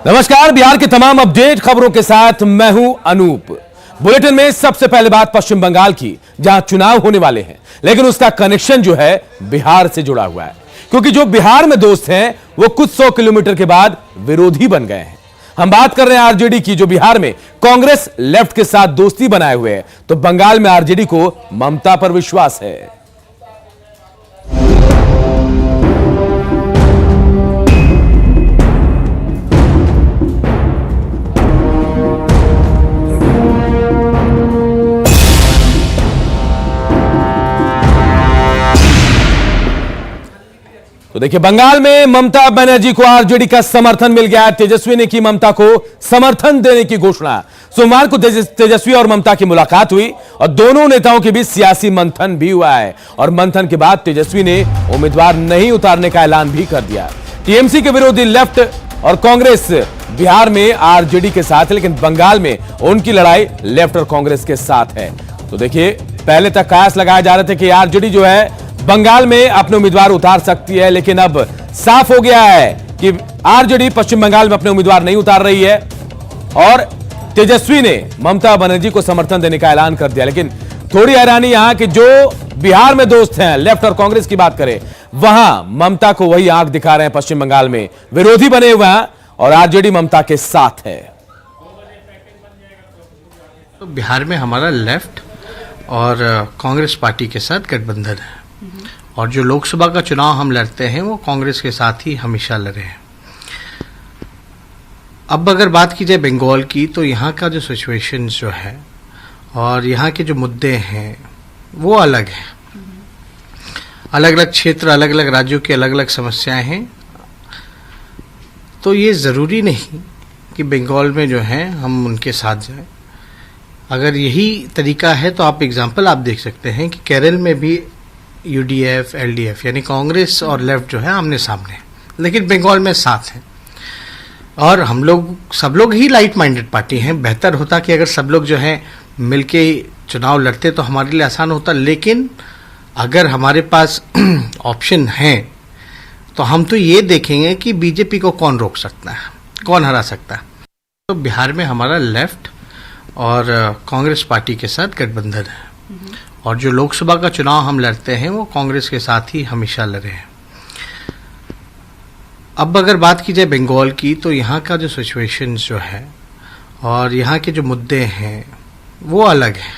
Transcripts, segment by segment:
नमस्कार, बिहार की तमाम अपडेट खबरों के साथ मैं हूं अनूप। बुलेटिन में सबसे पहले बात पश्चिम बंगाल की, जहां चुनाव होने वाले हैं, लेकिन उसका कनेक्शन जो है बिहार से जुड़ा हुआ है, क्योंकि जो बिहार में दोस्त हैं वो कुछ 100 किलोमीटर के बाद विरोधी बन गए हैं। हम बात कर रहे हैं आरजेडी की, जो बिहार में कांग्रेस लेफ्ट के साथ दोस्ती बनाए हुए है, तो बंगाल में आरजेडी को ममता पर विश्वास है। तो देखिए, बंगाल में ममता बनर्जी को आरजेडी का समर्थन मिल गया। तेजस्वी ने की ममता को समर्थन देने की घोषणा। सोमवार को तेजस्वी और ममता की मुलाकात हुई और दोनों नेताओं के बीच सियासी मंथन भी हुआ है। और मंथन के बाद तेजस्वी ने उम्मीदवार नहीं उतारने का ऐलान भी कर दिया। टीएमसी के विरोधी लेफ्ट और कांग्रेस बिहार में आरजेडी के साथ है, लेकिन बंगाल में उनकी लड़ाई लेफ्ट और कांग्रेस के साथ है। तो देखिए, पहले तक कयास लगाए जा रहे थे कि आरजेडी जो है बंगाल में अपने उम्मीदवार उतार सकती है, लेकिन अब साफ हो गया है कि आरजेडी पश्चिम बंगाल में अपने उम्मीदवार नहीं उतार रही है और तेजस्वी ने ममता बनर्जी को समर्थन देने का ऐलान कर दिया। लेकिन थोड़ी हैरानी यहां कि जो बिहार में दोस्त हैं, लेफ्ट और कांग्रेस की बात करें, वहां ममता को वही आंख दिखा रहे हैं। पश्चिम बंगाल में विरोधी बने हुए हैं और आरजेडी ममता के साथ है। तो बिहार में हमारा लेफ्ट और कांग्रेस पार्टी के साथ गठबंधन है और जो लोकसभा का चुनाव हम लड़ते हैं वो कांग्रेस के साथ ही हमेशा लड़े हैं। अब अगर बात की जाए बंगाल की, तो यहाँ का जो सिचुएशन जो है और यहाँ के जो मुद्दे हैं वो अलग हैं। अलग अलग क्षेत्र, अलग अलग राज्यों की अलग अलग समस्याएं हैं। तो ये ज़रूरी नहीं कि बंगाल में जो है हम उनके साथ जाएं। अगर यही तरीका है तो आप एग्जाम्पल आप देख सकते हैं कि केरल में भी यूडीएफ, एलडीएफ यानी कांग्रेस और लेफ्ट जो है आमने सामने, लेकिन बंगाल में साथ हैं। और हम लोग सब लोग ही लाइट माइंडेड पार्टी हैं। बेहतर होता कि अगर सब लोग जो है मिलके चुनाव लड़ते तो हमारे लिए आसान होता, लेकिन अगर हमारे पास ऑप्शन है तो हम तो ये देखेंगे कि बीजेपी को कौन रोक सकता है, कौन हरा सकता है। तो बिहार में हमारा लेफ्ट और कांग्रेस पार्टी के साथ गठबंधन है और जो लोकसभा का चुनाव हम लड़ते हैं वो कांग्रेस के साथ ही हमेशा लड़े हैं। अब अगर बात की जाए बंगाल की, तो यहाँ का जो सिचुएशन जो है और यहाँ के जो मुद्दे हैं वो अलग हैं।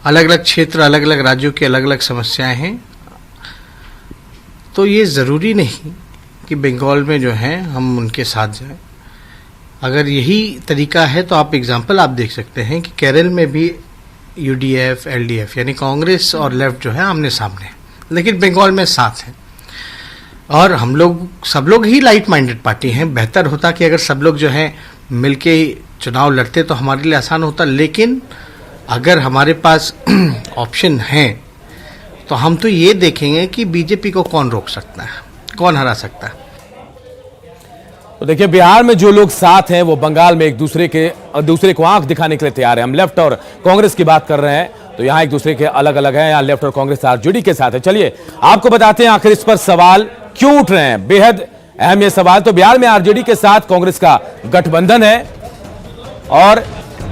अलग अलग क्षेत्र, अलग अलग राज्यों की अलग अलग समस्याएं हैं। तो ये ज़रूरी नहीं कि बंगाल में जो है हम उनके साथ जाएं। अगर यही तरीका है तो आप एग्जाम्पल आप देख सकते हैं कि केरल में भी यूडीएफ, एलडीएफ यानी कांग्रेस और लेफ्ट जो है आमने सामने, लेकिन बंगाल में साथ हैं। और हम लोग सब लोग ही लाइट माइंडेड पार्टी हैं। बेहतर होता कि अगर सब लोग जो है मिलके चुनाव लड़ते तो हमारे लिए आसान होता, लेकिन अगर हमारे पास ऑप्शन है तो हम तो ये देखेंगे कि बीजेपी को कौन रोक सकता है, कौन हरा सकता है। तो देखिए, बिहार में जो लोग साथ हैं वो बंगाल में एक दूसरे को आंख दिखाने के लिए तैयार है। हम लेफ्ट और कांग्रेस की बात कर रहे हैं, तो यहाँ एक दूसरे के अलग अलग हैं। यहाँ लेफ्ट और कांग्रेस आरजेडी के साथ है। चलिए आपको बताते हैं आखिर इस पर सवाल क्यों उठ रहे हैं। बेहद अहम ये सवाल। तो बिहार में आरजेडी के साथ कांग्रेस का गठबंधन है और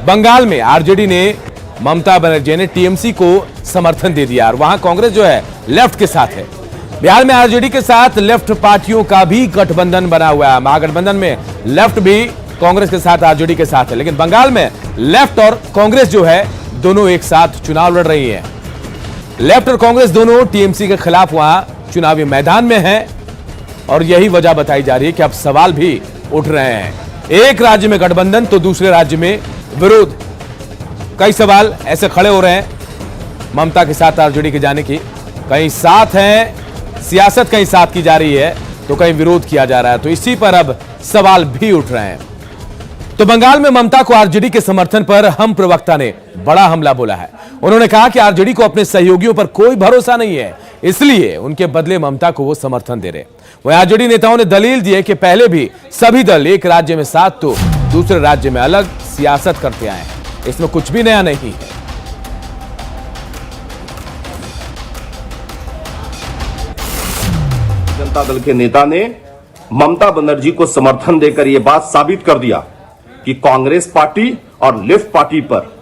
बंगाल में आरजेडी ने, ममता बनर्जी ने टीएमसी को समर्थन दे दिया और वहां कांग्रेस जो है लेफ्ट के साथ है। बिहार में आरजेडी के साथ लेफ्ट पार्टियों का भी गठबंधन बना हुआ है। महागठबंधन में लेफ्ट भी कांग्रेस के साथ आरजेडी के साथ है, लेकिन बंगाल में लेफ्ट और कांग्रेस जो है दोनों एक साथ चुनाव लड़ रही हैं। लेफ्ट और कांग्रेस दोनों टीएमसी के खिलाफ वहां चुनावी मैदान में हैं और यही वजह बताई जा रही है कि अब सवाल भी उठ रहे हैं। एक राज्य में गठबंधन तो दूसरे राज्य में विरोध। कई सवाल ऐसे खड़े हो रहे हैं ममता के साथ आरजेडी के जाने की। कहीं साथ हैं, सियासत कहीं साथ की जा रही है तो कहीं विरोध किया जा रहा है, तो इसी पर अब सवाल भी उठ रहे हैं। तो बंगाल में ममता को आरजेडी के समर्थन पर हम प्रवक्ता ने बड़ा हमला बोला है। उन्होंने कहा कि आरजेडी को अपने सहयोगियों पर कोई भरोसा नहीं है, इसलिए उनके बदले ममता को वो समर्थन दे रहे। वहीं आरजेडी नेताओं ने दलील दी है कि पहले भी सभी दल एक राज्य में साथ तो दूसरे राज्य में अलग सियासत करते आए हैं, इसमें कुछ भी नया नहीं है। जनता दल के नेता ने ममता बनर्जी को समर्थन देकर यह बात साबित कर दिया कि कांग्रेस पार्टी और लेफ्ट पार्टी पर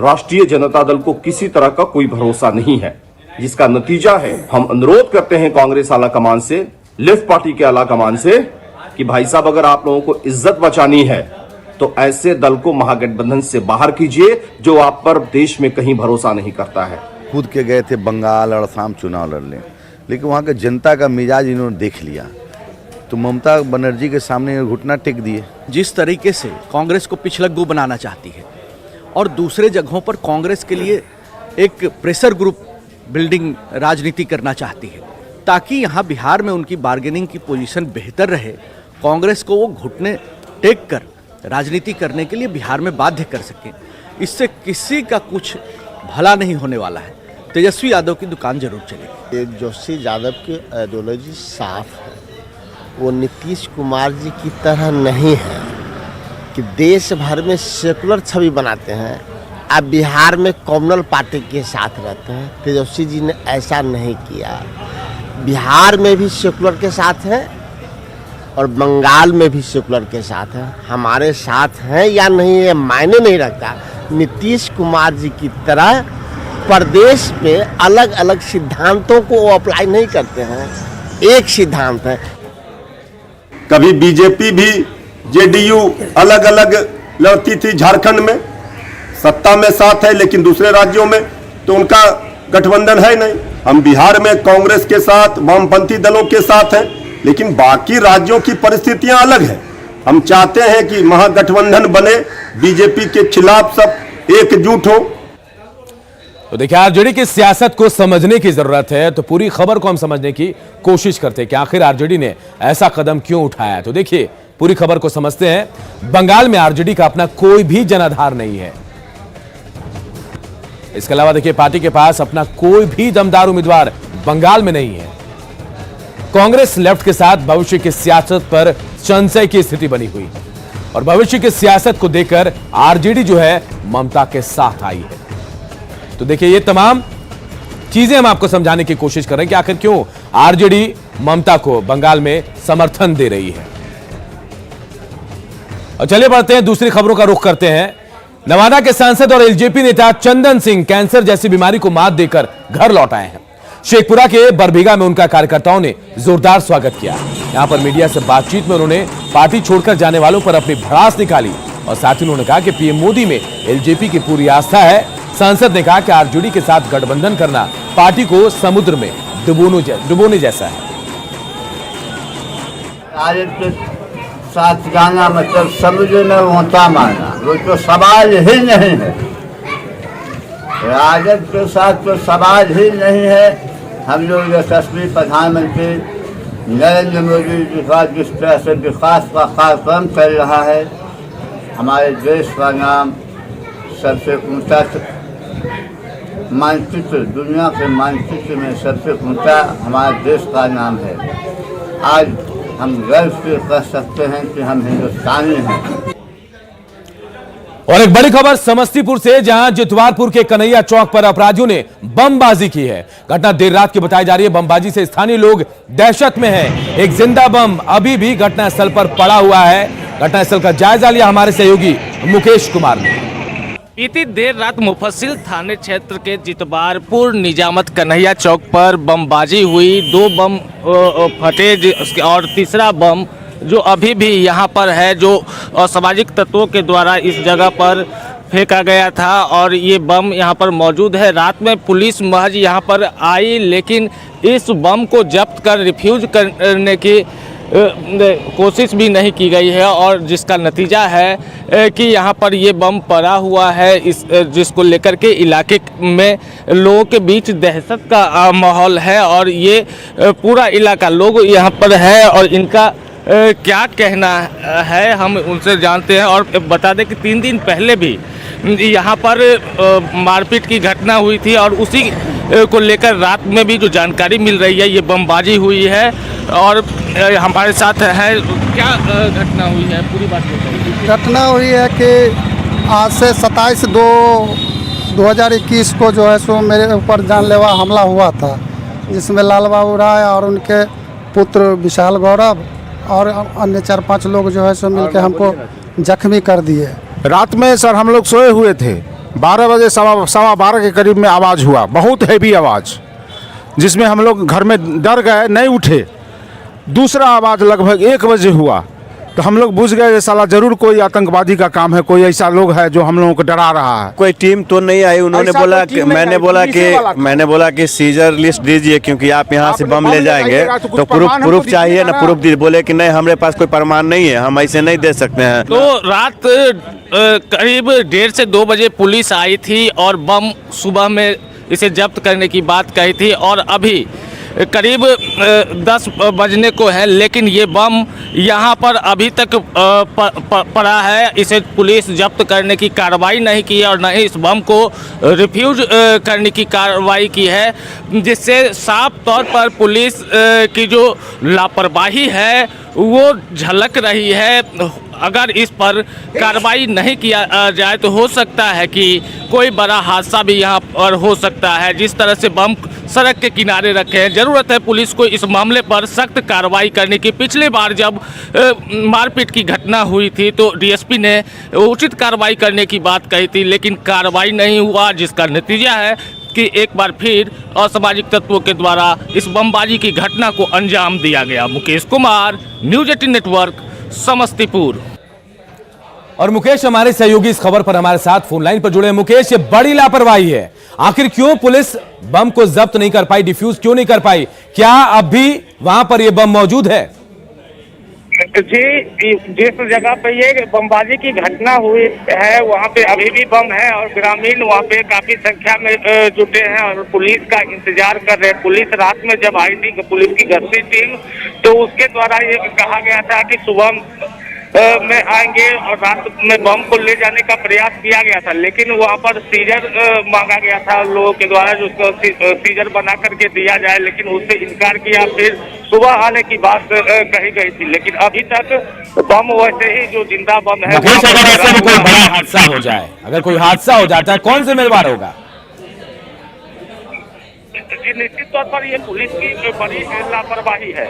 राष्ट्रीय जनता दल को किसी तरह का कोई भरोसा नहीं है, जिसका नतीजा है हम अनुरोध करते हैं कांग्रेस आला कमान से, लेफ्ट पार्टी के आला कमान से कि भाई साहब अगर आप लोगों को इज्जत बचानी है तो ऐसे दल को महागठबंधन से बाहर कीजिए जो आप पर देश में कहीं भरोसा नहीं करता है। खुद के गए थे बंगाल और असम चुनाव लड़ने, लेकिन वहाँ के जनता का मिजाज इन्होंने देख लिया तो ममता बनर्जी के सामने घुटना टेक दिए। जिस तरीके से कांग्रेस को पिछलग्गू बनाना चाहती है और दूसरे जगहों पर कांग्रेस के लिए एक प्रेशर ग्रुप बिल्डिंग राजनीति करना चाहती है ताकि यहाँ बिहार में उनकी बार्गेनिंग की पोजीशन बेहतर रहे, कांग्रेस को वो घुटने टेक कर राजनीति करने के लिए बिहार में बाध्य कर सकें। इससे किसी का कुछ भला नहीं होने वाला है। तेजस्वी यादव की दुकान जरूर चलेगी। तेजस्वी यादव की आइडियोलॉजी साफ है, वो नीतीश कुमार जी की तरह नहीं है कि देश भर में सेकुलर छवि बनाते हैं, अब बिहार में कम्युनल पार्टी के साथ रहते हैं। तेजस्वी जी ने ऐसा नहीं किया, बिहार में भी सेकुलर के साथ हैं और बंगाल में भी सेकुलर के साथ हैं। हमारे साथ हैं या नहीं ये मायने नहीं रखता। नीतीश कुमार जी की तरह प्रदेश में अलग अलग सिद्धांतों को वो अप्लाई नहीं करते हैं, एक सिद्धांत है। कभी बीजेपी भी जेडीयू अलग अलग लड़ती थी, झारखंड में सत्ता में साथ है लेकिन दूसरे राज्यों में तो उनका गठबंधन है नहीं। हम बिहार में कांग्रेस के साथ वामपंथी दलों के साथ हैं, लेकिन बाकी राज्यों की परिस्थितियां अलग हैं। हम चाहते हैं कि महागठबंधन बने, बीजेपी के खिलाफ सब एकजुट हो। तो देखिए, आरजेडी की सियासत को समझने की जरूरत है, तो पूरी खबर को हम समझने की कोशिश करते हैं कि आखिर आरजेडी ने ऐसा कदम क्यों उठाया। तो देखिए, पूरी खबर को समझते हैं। बंगाल में आरजेडी का अपना कोई भी जनाधार नहीं है। इसके अलावा देखिए, पार्टी के पास अपना कोई भी दमदार उम्मीदवार बंगाल में नहीं है। कांग्रेस लेफ्ट के साथ भविष्य की सियासत पर संशय की स्थिति बनी हुई और भविष्य की सियासत को देखकर आरजेडी जो है ममता के साथ आई है। तो देखिए, ये तमाम चीजें हम आपको समझाने की कोशिश कर रहे हैं कि आखिर क्यों आरजेडी ममता को बंगाल में समर्थन दे रही है। और चलिए बढ़ते हैं, दूसरी खबरों का रुख करते हैं। नवादा के सांसद और एलजेपी नेता चंदन सिंह कैंसर जैसी बीमारी को मात देकर घर लौट आए हैं। शेखपुरा के बरबीघा में उनका कार्यकर्ताओं ने जोरदार स्वागत किया। यहां पर मीडिया से बातचीत में उन्होंने पार्टी छोड़कर जाने वालों पर अपनी भड़ास निकाली और साथ ही उन्होंने कहा कि पीएम मोदी में एलजेपी की पूरी आस्था है। सांसद ने कहा कि आरजेडी के साथ गठबंधन करना पार्टी को समुद्र में डुबोने जैसा है। आरजेडी के साथ जाना मतलब समुद्र में होता मारना, वो तो सवाल ही नहीं है। राजद के साथ तो सवाल ही नहीं है। हम लोग यशस्वी प्रधानमंत्री नरेंद्र मोदी जी का जिस तरह से विकास का कार्यक्रम कर रहा है, हमारे देश का नाम सबसे ऊंचा मानचित्र, दुनिया के मानचित्र में सबसे ऊंचा हमारे देश का नाम है। आज हम गर्व से कह सकते हैं कि हम हिंदुस्तानी हैं। और एक बड़ी खबर समस्तीपुर से, जहां जितवारपुर के कन्हैया चौक पर अपराधियों ने बमबाजी की है। घटना देर रात की बताई जा रही है। बमबाजी से स्थानीय लोग दहशत में हैं। एक जिंदा बम अभी भी घटनास्थल पर पड़ा हुआ है। घटनास्थल का जायजा लिया हमारे सहयोगी मुकेश कुमार ने। बीती देर रात मुफस्सिल थाने क्षेत्र के जितवारपुर निजामत कन्हैया चौक पर बमबाजी हुई। 2 बम फटे और तीसरा बम जो अभी भी यहाँ पर है, जो असामाजिक तत्वों के द्वारा इस जगह पर फेंका गया था और ये बम यहाँ पर मौजूद है। रात में पुलिस महज यहाँ पर आई, लेकिन इस बम को जब्त कर रिफ्यूज करने की कोशिश भी नहीं की गई है और जिसका नतीजा है कि यहाँ पर ये बम पड़ा हुआ है, जिसको लेकर के इलाके में लोगों के बीच दहशत का माहौल है और ये पूरा इलाका लोग यहाँ पर है और इनका क्या कहना है हम उनसे जानते हैं। और बता दें कि 3 दिन पहले भी यहाँ पर मारपीट की घटना हुई थी और उसी को लेकर रात में भी जो जानकारी मिल रही है, ये बमबाजी हुई है। और हमारे साथ है, क्या घटना हुई है, पूरी बात बताइए। घटना हुई है कि आज से 27/2/2021 को जो है सो मेरे ऊपर जानलेवा हमला हुआ था, जिसमें लाल बाबू राय और उनके पुत्र विशाल गौरव और अन्य 4-5 लोग जो है सो मिलकर हमको जख्मी कर दिए। रात में सर हम लोग सोए हुए थे, 12 बजे सवा 12 के करीब में आवाज़ हुआ, बहुत हैवी आवाज़, जिसमें हम लोग घर में डर गए, नहीं उठे। दूसरा आवाज़ लगभग 1 बजे हुआ, तो हम लोग बुझ गए साला जरूर कोई आतंकवादी का काम है, कोई ऐसा लोग है जो हम लोगों को डरा रहा है। कोई टीम तो नहीं आई, उन्होंने बोला कि मैंने बोला कि सीजर लिस्ट दीजिए, क्योंकि आप यहाँ से बम ले जाएंगे तो प्रूफ चाहिए ना, प्रूफ दीजिए। बोले कि नहीं, हमारे पास कोई प्रमाण नहीं है, हम ऐसे नहीं दे सकते हैं। तो रात करीब 1:30 से 2 बजे पुलिस आई थी और बम सुबह में इसे जब्त करने की बात कही थी, और अभी करीब 10 बजने को है, लेकिन ये बम यहाँ पर अभी तक पड़ा है। इसे पुलिस जब्त करने की कार्रवाई नहीं की है और न ही इस बम को रिफ्यूज करने की कार्रवाई की है, जिससे साफ तौर पर पुलिस की जो लापरवाही है वो झलक रही है। अगर इस पर कार्रवाई नहीं किया जाए तो हो सकता है कि कोई बड़ा हादसा भी यहाँ पर हो सकता है। जिस तरह से बम सड़क के किनारे रखे हैं, ज़रूरत है पुलिस को इस मामले पर सख्त कार्रवाई करने की। पिछली बार जब मारपीट की घटना हुई थी तो डीएसपी ने उचित कार्रवाई करने की बात कही थी, लेकिन कार्रवाई नहीं हुआ, जिसका नतीजा है कि एक बार फिर असामाजिक तत्वों के द्वारा इस बमबाजी की घटना को अंजाम दिया गया। Mukesh Kumar, news 18 network, Samastipur. और मुकेश हमारे सहयोगी इस खबर पर हमारे साथ फोन लाइन पर जुड़े हैं। मुकेश, ये बड़ी लापरवाही है, आखिर क्यों पुलिस बम को जब्त नहीं कर पाई, डिफ्यूज क्यों नहीं कर पाई? क्या अब भी वहां पर यह बम मौजूद है? जी, जिस जगह पे ये बमबाजी की घटना हुई है वहाँ पे अभी भी बम है और ग्रामीण वहाँ पे काफी संख्या में जुटे हैं और पुलिस का इंतजार कर रहे हैं। पुलिस रात में जब आई थी पुलिस की गश्ती टीम, तो उसके द्वारा ये कहा गया था कि सुबह में आएंगे और रात में बम को ले जाने का प्रयास किया गया था, लेकिन वहाँ पर सीजर मांगा गया था लोगों के द्वारा, जिसको सीजर बना करके दिया जाए, लेकिन उससे इनकार किया। फिर सुबह आने की बात कही गई थी, लेकिन अभी तक बम वैसे ही जो जिंदा बम है। अगर ऐसे में कोई बड़ा हादसा हो जाए, अगर कोई हादसा हो जाता है, कौन जिम्मेदार होगा? निश्चित तौर पर ये पुलिस की बड़ी लापरवाही है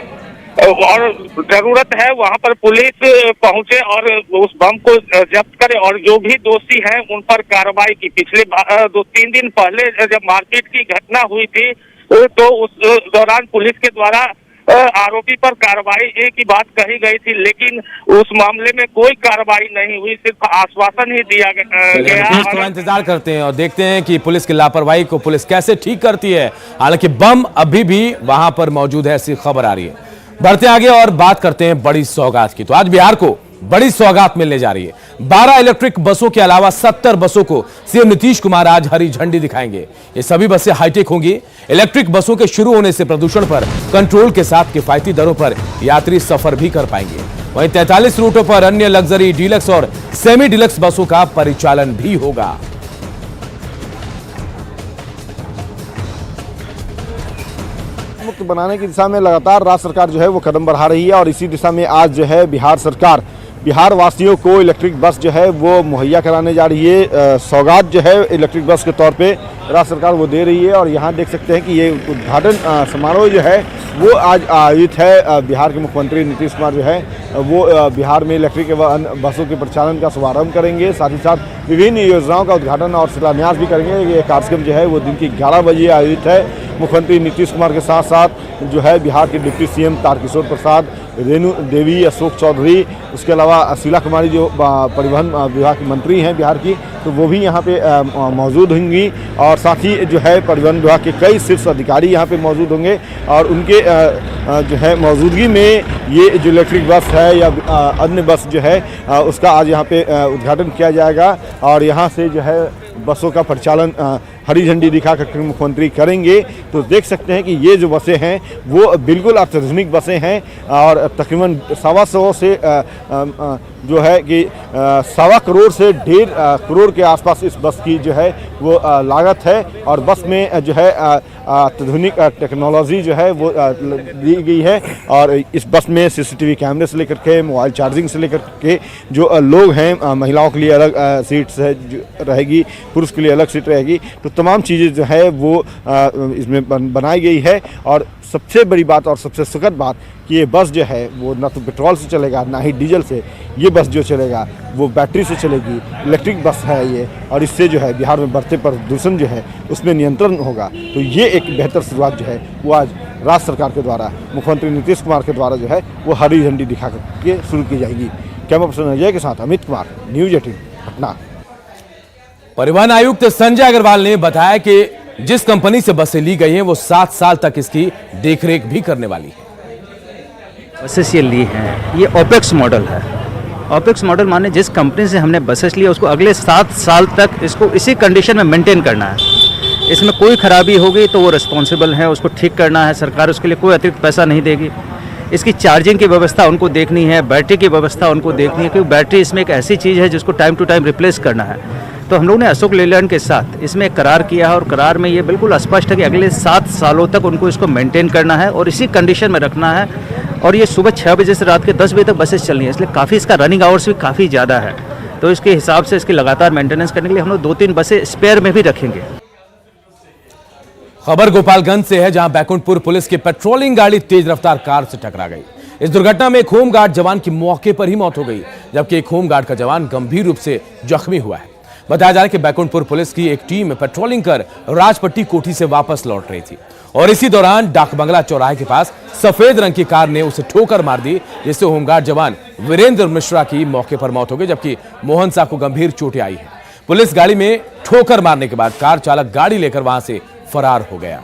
और जरूरत है वहाँ पर पुलिस पहुंचे और उस बम को जब्त करे और जो भी दोषी हैं उन पर कार्रवाई की। पिछले 2-3 दिन पहले जब मारपीट की घटना हुई थी तो उस दौरान पुलिस के द्वारा आरोपी पर कार्रवाई की बात कही गई थी, लेकिन उस मामले में कोई कार्रवाई नहीं हुई, सिर्फ आश्वासन ही दिया गया। तो इंतजार करते हैं और देखते हैं कि पुलिस की लापरवाही को पुलिस कैसे ठीक करती है। हालांकि बम अभी भी वहां पर मौजूद है, ऐसी खबर आ रही है। बढ़ते आगे और बात करते हैं बड़ी सौगात की। तो आज बिहार को बड़ी सौगात मिलने जा रही है। 12 इलेक्ट्रिक बसों के अलावा 70 बसों को सीएम नीतीश कुमार आज हरी झंडी दिखाएंगे। ये सभी बसें हाईटेक होंगी। इलेक्ट्रिक बसों के शुरू होने से प्रदूषण पर कंट्रोल के साथ किफायती दरों पर यात्री सफर भी कर पाएंगे। वहीं 43 रूटों पर अन्य लग्जरी, डीलक्स और सेमी डीलक्स बसों का परिचालन भी होगा। मुक्त बनाने की दिशा में लगातार राज्य सरकार जो है वो कदम बढ़ा रही है और इसी दिशा में आज जो है बिहार सरकार बिहार वासियों को इलेक्ट्रिक बस जो है वो मुहैया कराने जा रही है। सौगात जो है इलेक्ट्रिक बस के तौर पे राज्य सरकार वो दे रही है और यहाँ देख सकते हैं कि ये उद्घाटन समारोह जो है वो आज आयोजित है। बिहार के मुख्यमंत्री नीतीश कुमार जो है वो बिहार में इलेक्ट्रिक बसों के परिचालन का शुभारंभ करेंगे, साथ ही साथ विभिन्न योजनाओं का उद्घाटन और शिलान्यास भी करेंगे। ये कार्यक्रम जो है वो दिन की 11 बजे आयोजित है। मुख्यमंत्री नीतीश कुमार के साथ साथ जो है बिहार के डिप्टी सीएम तारकिशोर प्रसाद, रेणु देवी, अशोक चौधरी, उसके अलावा शीला कुमारी जो परिवहन विभाग की मंत्री हैं बिहार की, तो वो भी यहाँ पे मौजूद होंगी और साथ ही जो है परिवहन विभाग के कई शीर्ष अधिकारी यहाँ पे मौजूद होंगे और उनके जो है मौजूदगी में ये जो इलेक्ट्रिक बस है या अन्य बस जो है उसका आज यहाँ पे उद्घाटन किया जाएगा और यहाँ से जो है बसों का परिचालन हरी झंडी दिखाकर मुख्यमंत्री करेंगे। तो देख सकते हैं कि ये जो बसें हैं वो बिल्कुल अत्याधुनिक बसें हैं और तकरीबन 125 से जो है कि 1.25 करोड़ से 1.5 करोड़ के आसपास इस बस की जो है वो लागत है और बस में जो है अत्याधुनिक टेक्नोलॉजी जो है वो दी गई है और इस बस में सीसीटीवी कैमरे से लेकर के मोबाइल चार्जिंग से लेकर के जो लोग हैं, महिलाओं के लिए अलग सीट्स है रहेगी, पुरुष के लिए अलग सीट रहेगी, तो तमाम चीज़ें जो है वो इसमें बनाई गई है और सबसे बड़ी बात और सबसे सुखद बात कि ये बस जो है वो ना तो पेट्रोल से चलेगा ना ही डीजल से, ये बस जो चलेगा वो बैटरी से चलेगी, इलेक्ट्रिक बस है ये, और इससे जो है बिहार में बढ़ते प्रदूषण जो है उसमें नियंत्रण होगा। तो ये एक बेहतर शुरुआत जो है वो आज राज्य सरकार के द्वारा, मुख्यमंत्री नीतीश कुमार के द्वारा जो है वो हरी झंडी दिखा के शुरू की जाएगी। कैमरा पर्सन अजय के साथ अमित कुमार, न्यूज 18 पटना। परिवहन आयुक्त संजय अग्रवाल ने बताया कि जिस कंपनी से बसें ली गई हैं वो 7 साल तक इसकी देखरेख भी करने वाली है। बसेस ये ली हैं, ये ओपेक्स मॉडल है। ओपेक्स मॉडल माने जिस कंपनी से हमने बसेस ली उसको अगले 7 साल तक इसको इसी कंडीशन में मेंटेन करना है। इसमें कोई खराबी होगी तो वो रिस्पॉन्सिबल है, उसको ठीक करना है। सरकार उसके लिए कोई अतिरिक्त पैसा नहीं देगी। इसकी चार्जिंग की व्यवस्था उनको देखनी है, बैटरी की व्यवस्था उनको देखनी है, क्योंकि बैटरी इसमें एक ऐसी चीज़ है जिसको टाइम टू टाइम रिप्लेस करना है। तो हम लोग ने अशोक लेलैंड के साथ इसमें एक करार किया है और करार में ये बिल्कुल स्पष्ट है कि अगले 7 सालों तक उनको इसको मेंटेन करना है और इसी कंडीशन में रखना है। और ये सुबह 6 बजे से रात के 10 बजे तक बसेस चलनी है, इसलिए काफ़ी इसका रनिंग आवर्स भी काफ़ी ज़्यादा है। तो इसके हिसाब से इसकी लगातार मेंटेनेंस करने के लिए हम लोग 2-3 बसें स्पेयर में भी रखेंगे। खबर गोपालगंज से है, जहां बैकुंठपुर पुलिस की पेट्रोलिंग गाड़ी तेज रफ्तार कार से टकरा गई। इस दुर्घटना में एक होमगार्ड जवान की मौके पर ही मौत हो गई, जबकि एक होमगार्ड का जवान गंभीर रूप से जख्मी हुआ है। बताया जा रहा है कि बैकुंठपुर पुलिस की एक टीम पेट्रोलिंग कर राजपट्टी कोठी से वापस लौट रही थी और इसी दौरान डाक बंगला चौराहे के पास सफेद रंग की कार ने उसे ठोकर मार दी, जिससे होमगार्ड जवान वीरेंद्र मिश्रा की मौके पर मौत हो गई, जबकि मोहन साह को गंभीर चोटें आई है। पुलिस गाड़ी में ठोकर मारने के बाद कार चालक गाड़ी लेकर वहां से फरार हो गया।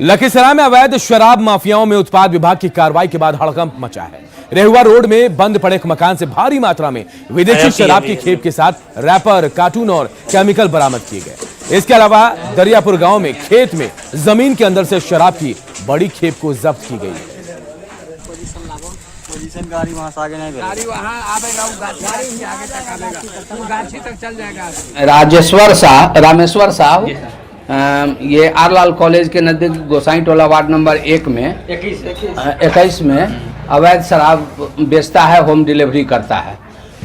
लखीसराय में अवैध शराब माफियाओं में उत्पाद विभाग की कार्रवाई के बाद हड़कंप मचा है। रेहुआ रोड में बंद पड़े एक मकान से भारी मात्रा में विदेशी शराब की खेप के साथ रैपर, कार्टून और केमिकल बरामद किए गए। इसके अलावा दरियापुर गांव में खेत में जमीन के अंदर से शराब की बड़ी खेप को जब्त की गई। रामेश्वर साहब ये आरलाल कॉलेज के नजदीक गोसाई टोला वार्ड नंबर 1 में 21 में अवैध शराब बेचता है, होम डिलीवरी करता है।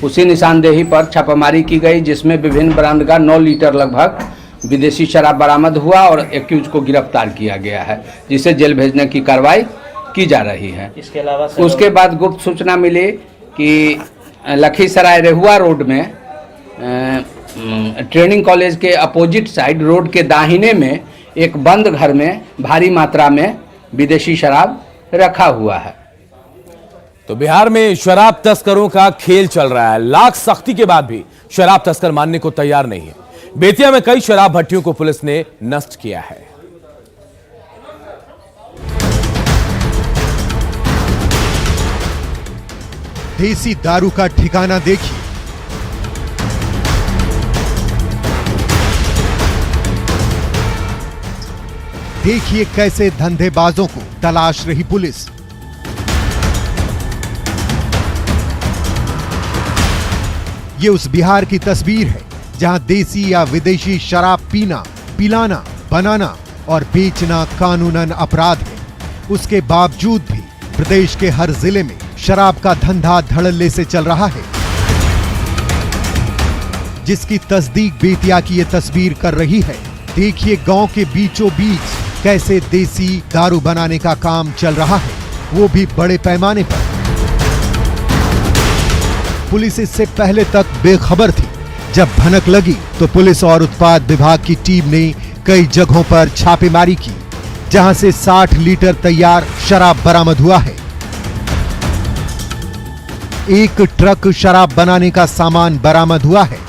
उसी निशानदेही पर छापामारी की गई, जिसमें विभिन्न ब्रांड का 9 लीटर लगभग विदेशी शराब बरामद हुआ और एक्यूज को गिरफ्तार किया गया है, जिसे जेल भेजने की कार्रवाई की जा रही है। इसके अलावा उसके बाद गुप्त सूचना मिली कि लखीसराय रेहुआ रोड में ट्रेनिंग कॉलेज के अपोजिट साइड रोड के दाहिने में एक बंद घर में भारी मात्रा में विदेशी शराब रखा हुआ है। तो बिहार में शराब तस्करों का खेल चल रहा है। लाख सख्ती के बाद भी शराब तस्कर मानने को तैयार नहीं है। बेतिया में कई शराब भट्टियों को पुलिस ने नष्ट किया है। देसी दारू का ठिकाना देखिए। देखिए कैसे धंधेबाजों को तलाश रही पुलिस। ये उस बिहार की तस्वीर है जहां देसी या विदेशी शराब पीना, पिलाना, बनाना और बेचना कानूनन अपराध है। उसके बावजूद भी प्रदेश के हर जिले में शराब का धंधा धड़ल्ले से चल रहा है, जिसकी तस्दीक बेतिया की ये तस्वीर कर रही है। देखिए गांव के बीचों बीच कैसे देसी दारू बनाने का काम चल रहा है, वो भी बड़े पैमाने पर। पुलिस इससे पहले तक बेखबर थी। जब भनक लगी तो पुलिस और उत्पाद विभाग की टीम ने कई जगहों पर छापेमारी की, जहां से 60 लीटर तैयार शराब बरामद हुआ है। एक ट्रक शराब बनाने का सामान बरामद हुआ है,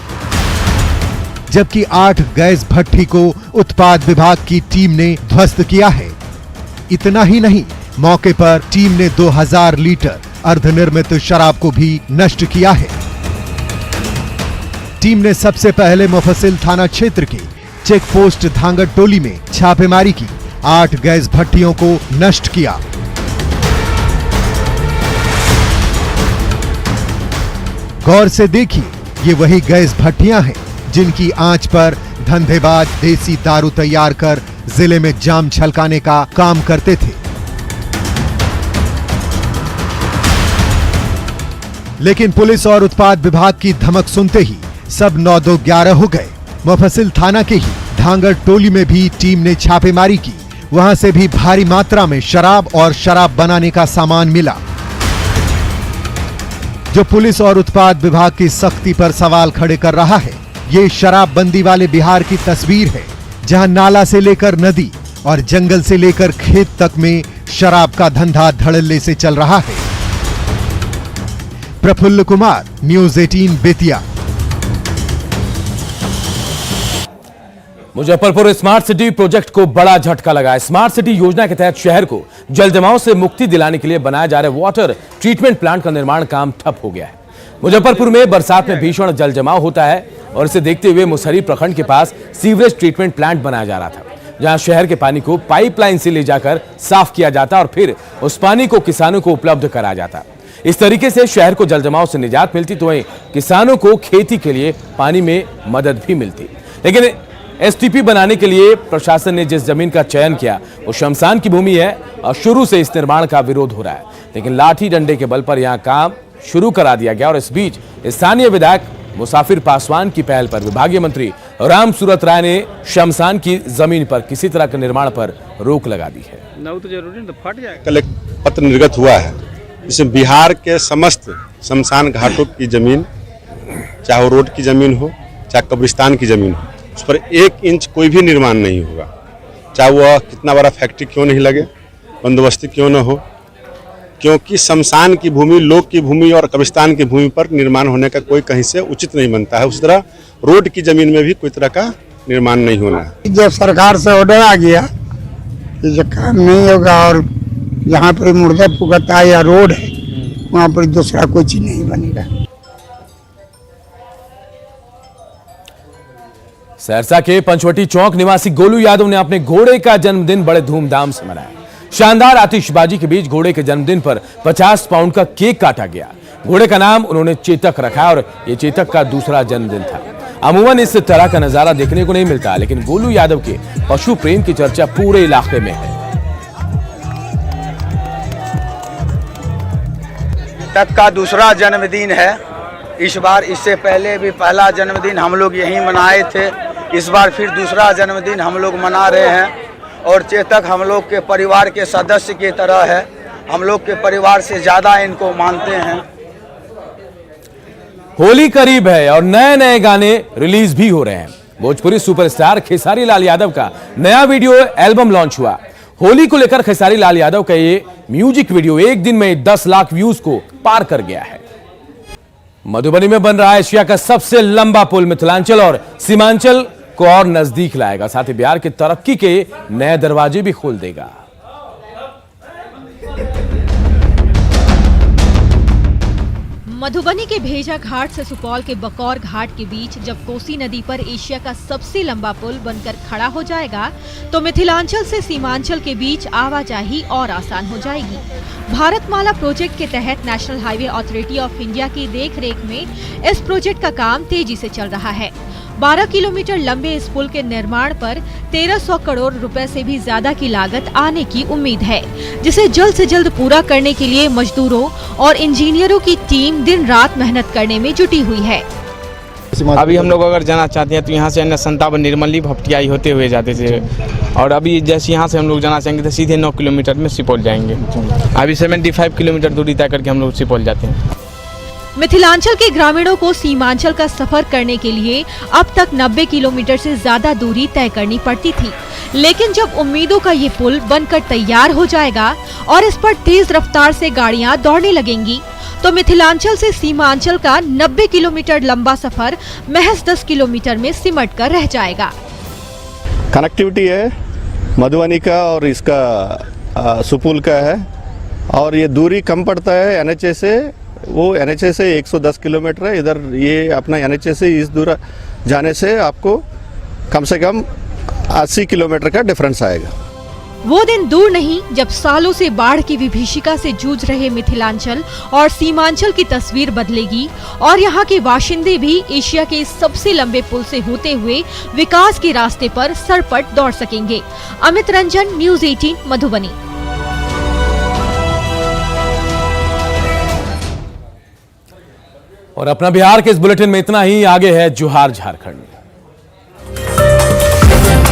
जबकि 8 गैस भट्टी को उत्पाद विभाग की टीम ने ध्वस्त किया है। इतना ही नहीं, मौके पर टीम ने 2000 लीटर अर्धनिर्मित शराब को भी नष्ट किया है। टीम ने सबसे पहले मुफस्सिल थाना क्षेत्र के चेक पोस्ट धांगड़ टोली में छापेमारी की, 8 गैस भट्टियों को नष्ट किया। गौर से देखिए, ये वही गैस भट्टियां हैं जिनकी आंच पर धंधेबाज देसी दारू तैयार कर जिले में जाम छलकाने का काम करते थे। लेकिन पुलिस और उत्पाद विभाग की धमक सुनते ही सब 9-2-11 हो गए। मुफस्सिल थाना के ही धांगड़ टोली में भी टीम ने छापेमारी की। वहां से भी भारी मात्रा में शराब और शराब बनाने का सामान मिला, जो पुलिस और उत्पाद विभाग की सख्ती पर सवाल खड़े कर रहा है। ये शराबबंदी वाले बिहार की तस्वीर है, जहां नाला से लेकर नदी और जंगल से लेकर खेत तक में शराब का धंधा धड़ल्ले से चल रहा है। Praful Kumar, news 18 Bettiah. Muzaffarpur smart city project को बड़ा झटका लगा। स्मार्ट सिटी योजना के तहत शहर को जल जमाव से मुक्ति दिलाने के लिए बनाए जा रहे वाटर ट्रीटमेंट प्लांट का निर्माण काम ठप हो गया है। मुजफ्फरपुर में बरसात में भीषण जल जमाव होता है और इसे देखते हुए मुसहरी प्रखंड के पास सीवरेज ट्रीटमेंट प्लांट बनाया जा रहा था, जहां शहर के पानी को पाइपलाइन से ले जाकर साफ किया जाता और फिर उस पानी को किसानों को उपलब्ध कराया जाता। इस तरीके से शहर को जल जमाव से निजात मिलती, तो वहीं किसानों को खेती के लिए पानी में मदद भी मिलती। लेकिन एसटीपी बनाने के लिए प्रशासन ने जिस जमीन का चयन किया वो शमशान की भूमि है और शुरू से इस निर्माण का विरोध हो रहा है। लेकिन लाठी डंडे के बल पर यहां काम शुरू करा दिया गया और इस बीच स्थानीय विधायक मुसाफिर पासवान की पहल पर विभागीय मंत्री राम सूरत राय ने शमशान की जमीन पर किसी तरह के निर्माण पर रोक लगा दी है। तो जरूरी तो फट जाएगा। कल एक पत्र निर्गत हुआ है, जिसमें बिहार के समस्त शमशान घाटों की जमीन, चाहे वो रोड की जमीन हो चाहे कब्रिस्तान की जमीन हो, उस पर 1 इंच कोई भी निर्माण नहीं होगा, चाहे वह कितना बड़ा फैक्ट्री क्यों नहीं लगे, बंदोबस्ती क्यों न हो, क्योंकि शमशान की भूमि, लोक की भूमि और कब्रिस्तान की भूमि पर निर्माण होने का कोई कहीं से उचित नहीं बनता है। उस तरह रोड की जमीन में भी कोई तरह का निर्माण नहीं होना है। जब सरकार से ऑर्डर आ गया कि जो काम नहीं होगा और यहाँ पर मुर्दा पुगता या रोड है, वहाँ पर दूसरा कोई चीज नहीं बनेगा। सहरसा के पंचवटी चौक निवासी गोलू यादव ने अपने घोड़े का जन्मदिन बड़े धूमधाम से मनाया। शानदार आतिशबाजी के बीच घोड़े के जन्मदिन पर 50 पाउंड का केक काटा गया। घोड़े का नाम उन्होंने चेतक रखा और ये चेतक का दूसरा जन्मदिन था। अमूमन इस तरह का नजारा देखने को नहीं मिलता, लेकिन गोलू यादव के पशु प्रेम की चर्चा पूरे इलाके में है। चेतक का दूसरा जन्मदिन है इस बार। इससे पहले भी पहला जन्मदिन हम लोग यहीं मनाए थे, इस बार फिर दूसरा जन्मदिन हम लोग मना रहे हैं। और चेतक हम लोग के परिवार के सदस्य की तरह है, हम लोग के परिवार से ज्यादा इनको मानते हैं। होली करीब है और नए नए गाने रिलीज भी हो रहे हैं। भोजपुरी सुपरस्टार खेसारी लाल यादव का नया वीडियो एल्बम लॉन्च हुआ। होली को लेकर खेसारी लाल यादव का ये म्यूजिक वीडियो एक दिन में 10 लाख व्यूज को पार कर गया है। मधुबनी में बन रहा है एशिया का सबसे लंबा पुल मिथिलांचल और सीमांचल को और नजदीक लाएगा, साथ ही बिहार की तरक्की के नए दरवाजे भी खोल देगा। मधुबनी के भेजा घाट से सुपौल के बकौर घाट के बीच जब कोसी नदी पर एशिया का सबसे लंबा पुल बनकर खड़ा हो जाएगा, तो मिथिलांचल से सीमांचल के बीच आवाजाही और आसान हो जाएगी। भारतमाला प्रोजेक्ट के तहत national highway authority of India की देखरेख में इस प्रोजेक्ट का काम तेजी से चल रहा है। 12 किलोमीटर लंबे इस पुल के निर्माण पर 1300 करोड़ रुपए से भी ज्यादा की लागत आने की उम्मीद है, जिसे जल्द से जल्द पूरा करने के लिए मजदूरों और इंजीनियरों की टीम दिन रात मेहनत करने में जुटी हुई है। अभी हम लोग अगर जाना चाहते हैं तो यहाँ से अन्य संतावन निर्मली भपटियाई होते हुए जाते थे, और अभी जैसे यहाँ से हम लोग जाना चाहेंगे तो सीधे 9 किलोमीटर में सुपौल जाएंगे। अभी 75 किलोमीटर दूरी तय करके हम लोग सुपौल जाते हैं। मिथिलांचल के ग्रामीणों को सीमांचल का सफर करने के लिए अब तक 90 किलोमीटर से ज्यादा दूरी तय करनी पड़ती थी, लेकिन जब उम्मीदों का ये पुल बनकर तैयार हो जाएगा और इस पर तेज रफ्तार से गाड़ियां दौड़ने लगेंगी, तो मिथिलांचल से सीमांचल का 90 किलोमीटर लंबा सफर महज 10 किलोमीटर में सिमट कर रह जाएगा। कनेक्टिविटी है मधुबनी का और इसका सुपौल का है, और ये दूरी कम पड़ता है NHA से। वो NHA से 110 किलोमीटर है, इधर ये अपना NHA से इस दूर जाने से आपको कम से कम 80 किलोमीटर का डिफरेंस आएगा। वो दिन दूर नहीं जब सालों से बाढ़ की विभीषिका से जूझ रहे मिथिलांचल और सीमांचल की तस्वीर बदलेगी और यहाँ के बाशिंदे भी एशिया के सबसे लंबे पुल से होते हुए विकास के रास्ते पर सरपट दौड़ सकेंगे। अमित रंजन, न्यूज़ 18 मधुबनी। और अपना बिहार के इस बुलेटिन में इतना ही। आगे है जोहार झारखंड।